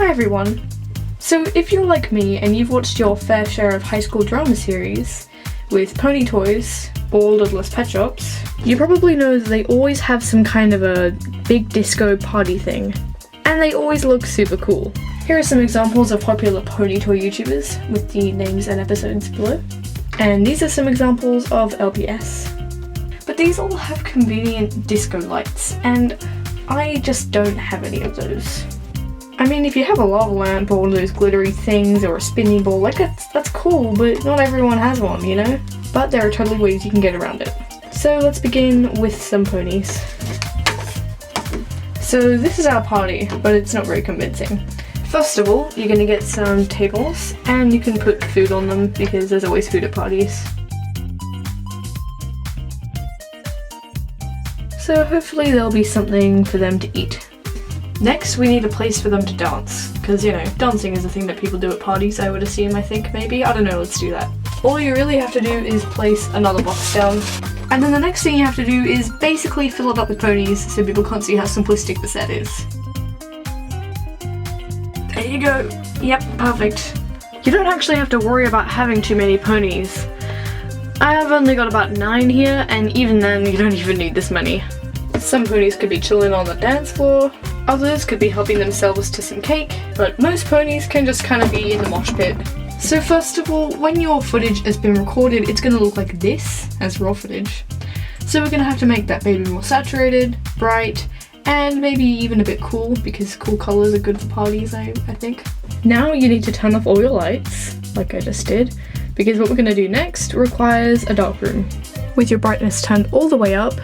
Hi everyone! So if you're like me and you've watched your fair share of high school drama series with pony toys or Littlest Pet Shops, you probably know that they always have some kind of a big disco party thing, and they always look super cool. Here are some examples of popular pony toy YouTubers with the names and episodes below, and these are some examples of LPS. But these all have convenient disco lights, and I just don't have any of those. I mean, if you have a lava lamp or one of those glittery things or a spinning ball, like that's cool, but not everyone has one, you know? But there are totally ways you can get around it. So let's begin with some ponies. So this is our party, but it's not very convincing. First of all, you're gonna get some tables, and you can put food on them because there's always food at parties. So hopefully there'll be something for them to eat. Next, we need a place for them to dance, because, you know, dancing is a thing that people do at parties, I would assume, I think, maybe? I don't know, let's do that. All you really have to do is place another box down, and then the next thing you have to do is basically fill it up with ponies so people can't see how simplistic the set is. There you go. Yep, perfect. You don't actually have to worry about having too many ponies. I have only got about 9 here, and even then, you don't even need this many. Some ponies could be chilling on the dance floor, others could be helping themselves to some cake, but most ponies can just kind of be in the mosh pit. So first of all, when your footage has been recorded, it's going to look like this as raw footage. So we're going to have to make that baby more saturated, bright, and maybe even a bit cool, because cool colours are good for parties, I think. Now you need to turn off all your lights, like I just did, because what we're going to do next requires a dark room. With your brightness turned all the way up,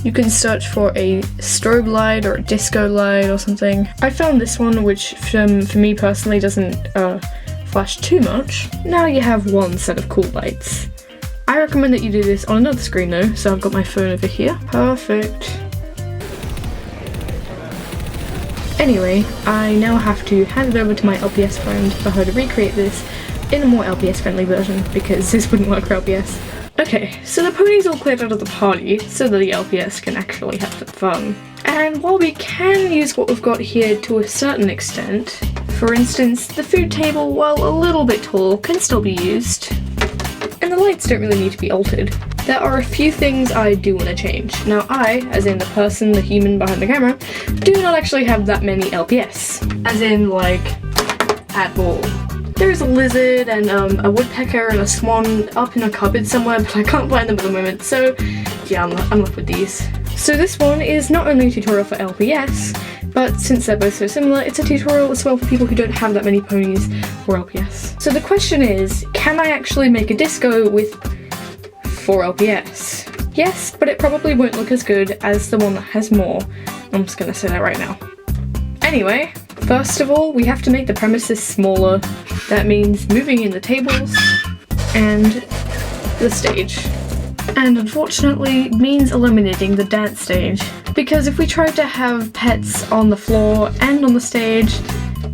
you can search for a strobe light or a disco light or something. I found this one, which for me personally doesn't flash too much. Now you have one set of cool lights. I recommend that you do this on another screen though, so I've got my phone over here. Perfect. Anyway, I now have to hand it over to my LPS friend for her to recreate this in a more LPS friendly version, because this wouldn't work for LPS. Okay, so the ponies all cleared out of the party so that the LPS can actually have some fun. And while we can use what we've got here to a certain extent, for instance, the food table, while a little bit tall, can still be used. And the lights don't really need to be altered. There are a few things I do want to change. Now I, as in the person, the human behind the camera, do not actually have that many LPS. As in, like, at all. There's a lizard and a woodpecker and a swan up in a cupboard somewhere, but I can't find them at the moment, so yeah, I'm left with these. So this one is not only a tutorial for LPS, but since they're both so similar, it's a tutorial as well for people who don't have that many ponies for LPS. So the question is, can I actually make a disco with 4 LPS? Yes, but it probably won't look as good as the one that has more. I'm just gonna say that right now. Anyway, first of all, we have to make the premises smaller. That means moving in the tables and the stage. And unfortunately means eliminating the dance stage, because if we tried to have pets on the floor and on the stage,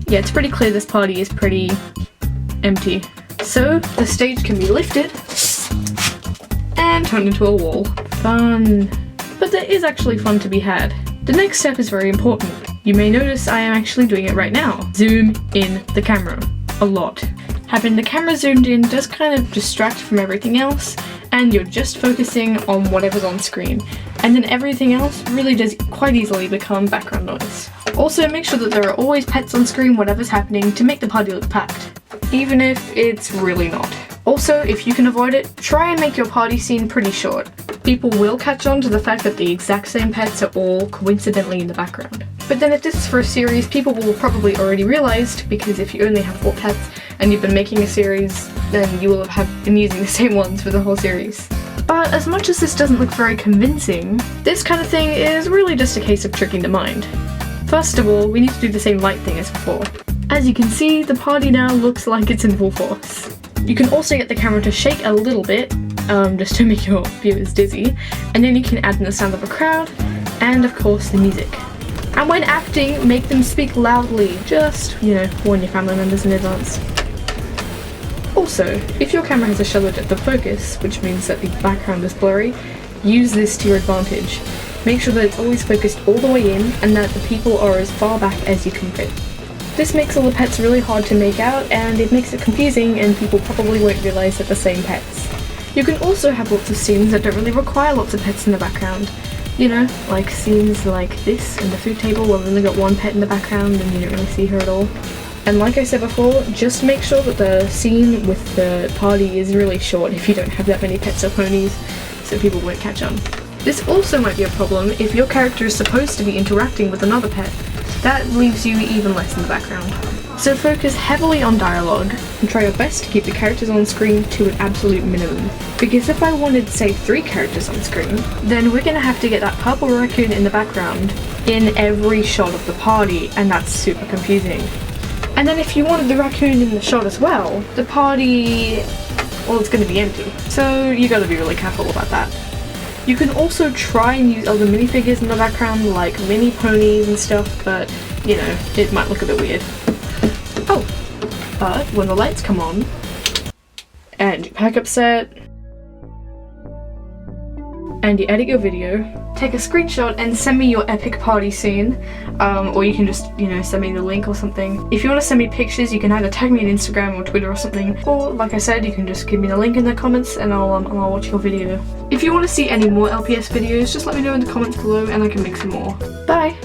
yeah, it's pretty clear this party is pretty empty. So the stage can be lifted and turned into a wall. Fun. But there is actually fun to be had. The next step is very important. You may notice I am actually doing it right now. Zoom in the camera. A lot. Having the camera zoomed in does kind of distract from everything else, and you're just focusing on whatever's on screen. And then everything else really does quite easily become background noise. Also, make sure that there are always pets on screen whatever's happening to make the party look packed, even if it's really not. Also, if you can avoid it, try and make your party scene pretty short. People will catch on to the fact that the exact same pets are all coincidentally in the background. But then if this is for a series, people will probably already realised, because if you only have 4 pets and you've been making a series, then you will have been using the same ones for the whole series. But as much as this doesn't look very convincing, this kind of thing is really just a case of tricking the mind. First of all, we need to do the same light thing as before. As you can see, the party now looks like it's in full force. You can also get the camera to shake a little bit, just to make your viewers dizzy, and then you can add in the sound of a crowd, and of course the music. And when acting, make them speak loudly, just, you know, warn your family members in advance. Also, if your camera has a shallow depth of focus, which means that the background is blurry, use this to your advantage. Make sure that it's always focused all the way in and that the people are as far back as you can fit. This makes all the pets really hard to make out, and it makes it confusing, and people probably won't realise that they're the same pets. You can also have lots of scenes that don't really require lots of pets in the background. You know, like scenes like this in the food table where we've only got one pet in the background and you don't really see her at all. And like I said before, just make sure that the scene with the party is really short if you don't have that many pets or ponies, so people won't catch on. This also might be a problem if your character is supposed to be interacting with another pet. That leaves you even less in the background. So focus heavily on dialogue and try your best to keep the characters on screen to an absolute minimum. Because if I wanted, say, 3 characters on screen, then we're gonna have to get that purple raccoon in the background in every shot of the party, and that's super confusing. And then if you wanted the raccoon in the shot as well, the party, well, it's gonna be empty. So you gotta be really careful about that. You can also try and use other minifigures in the background, like mini ponies and stuff, but, you know, it might look a bit weird. Oh, but when the lights come on, and you pack up set, and you edit your video, take a screenshot and send me your epic party scene, or you can just, you know, send me the link or something. If you want to send me pictures, you can either tag me on Instagram or Twitter or something, or like I said, you can just give me the link in the comments and I'll watch your video. If you want to see any more LPS videos, just let me know in the comments below and I can make some more. Bye!